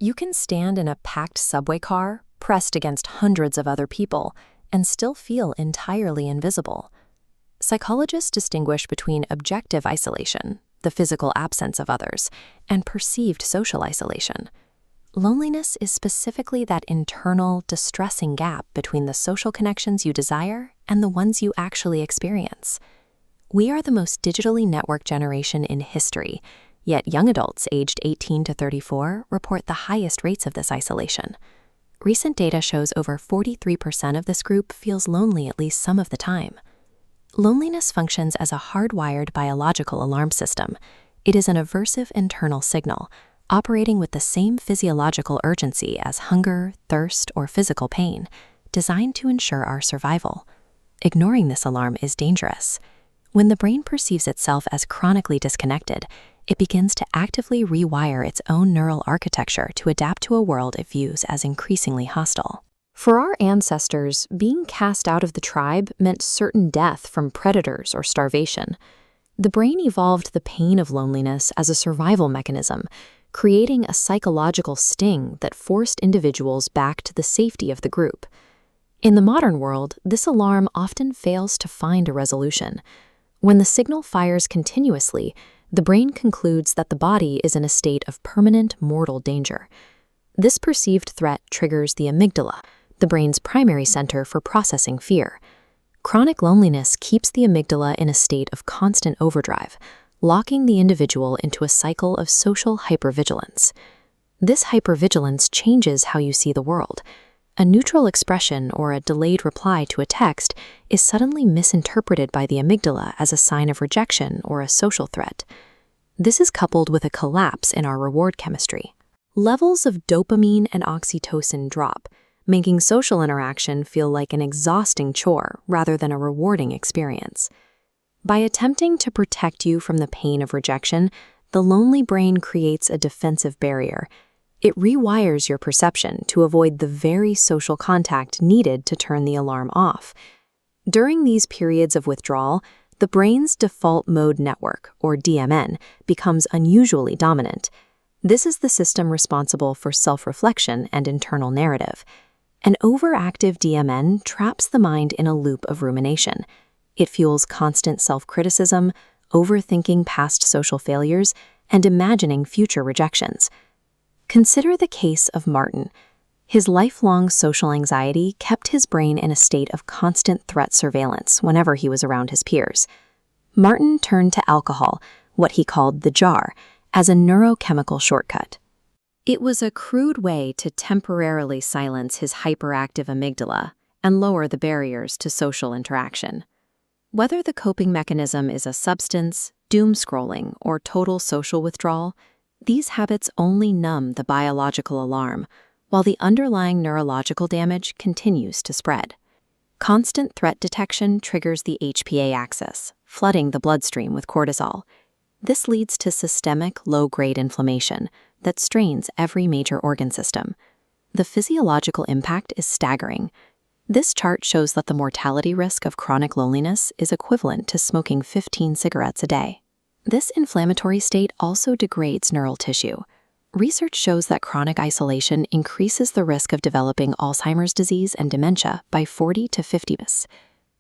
You can stand in a packed subway car, pressed against hundreds of other people, and still feel entirely invisible. Psychologists distinguish between objective isolation, the physical absence of others, and perceived social isolation. Loneliness is specifically that internal, distressing gap between the social connections you desire and the ones you actually experience. We are the most digitally networked generation in history, yet young adults aged 18 to 34 report the highest rates of this isolation. Recent data shows over 43% of this group feels lonely at least some of the time. Loneliness functions as a hardwired biological alarm system. It is an aversive internal signal, operating with the same physiological urgency as hunger, thirst, or physical pain, designed to ensure our survival. Ignoring this alarm is dangerous. When the brain perceives itself as chronically disconnected, it begins to actively rewire its own neural architecture to adapt to a world it views as increasingly hostile. For our ancestors, being cast out of the tribe meant certain death from predators or starvation. The brain evolved the pain of loneliness as a survival mechanism, creating a psychological sting that forced individuals back to the safety of the group. In the modern world, this alarm often fails to find a resolution. When the signal fires continuously, the brain concludes that the body is in a state of permanent mortal danger. This perceived threat triggers the amygdala, the brain's primary center for processing fear. Chronic loneliness keeps the amygdala in a state of constant overdrive, locking the individual into a cycle of social hypervigilance. This hypervigilance changes how you see the world. A neutral expression or a delayed reply to a text is suddenly misinterpreted by the amygdala as a sign of rejection or a social threat. This is coupled with a collapse in our reward chemistry. Levels of dopamine and oxytocin drop, making social interaction feel like an exhausting chore rather than a rewarding experience. By attempting to protect you from the pain of rejection, the lonely brain creates a defensive barrier. It rewires your perception to avoid the very social contact needed to turn the alarm off. During these periods of withdrawal, the brain's default mode network, or DMN, becomes unusually dominant. This is the system responsible for self-reflection and internal narrative. An overactive DMN traps the mind in a loop of rumination. It fuels constant self-criticism, overthinking past social failures, and imagining future rejections. Consider the case of Martin. His lifelong social anxiety kept his brain in a state of constant threat surveillance whenever he was around his peers. Martin turned to alcohol, what he called the jar, as a neurochemical shortcut. It was a crude way to temporarily silence his hyperactive amygdala and lower the barriers to social interaction. Whether the coping mechanism is a substance, doom scrolling, or total social withdrawal, these habits only numb the biological alarm, while the underlying neurological damage continues to spread. Constant threat detection triggers the HPA axis, flooding the bloodstream with cortisol. This leads to systemic low-grade inflammation that strains every major organ system. The physiological impact is staggering. This chart shows that the mortality risk of chronic loneliness is equivalent to smoking 15 cigarettes a day. This inflammatory state also degrades neural tissue. Research shows that chronic isolation increases the risk of developing Alzheimer's disease and dementia by 40 to 50%.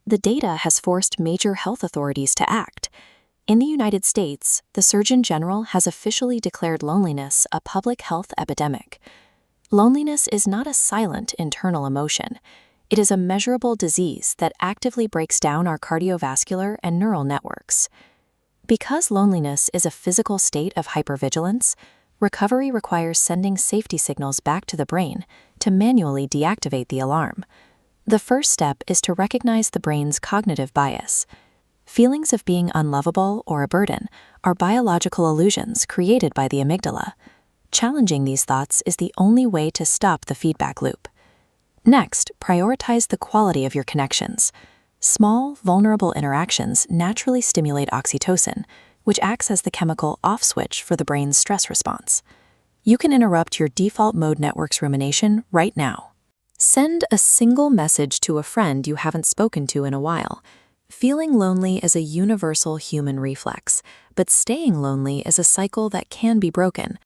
The data has forced major health authorities to act. In the United States, the Surgeon General has officially declared loneliness a public health epidemic. Loneliness is not a silent internal emotion. It is a measurable disease that actively breaks down our cardiovascular and neural networks. Because loneliness is a physical state of hypervigilance, recovery requires sending safety signals back to the brain to manually deactivate the alarm. The first step is to recognize the brain's cognitive bias. Feelings of being unlovable or a burden are biological illusions created by the amygdala. Challenging these thoughts is the only way to stop the feedback loop. Next, prioritize the quality of your connections. Small, vulnerable interactions naturally stimulate oxytocin, which acts as the chemical off switch for the brain's stress response. You can interrupt your default mode network's rumination right now. Send a single message to a friend you haven't spoken to in a while. Feeling lonely is a universal human reflex, but staying lonely is a cycle that can be broken.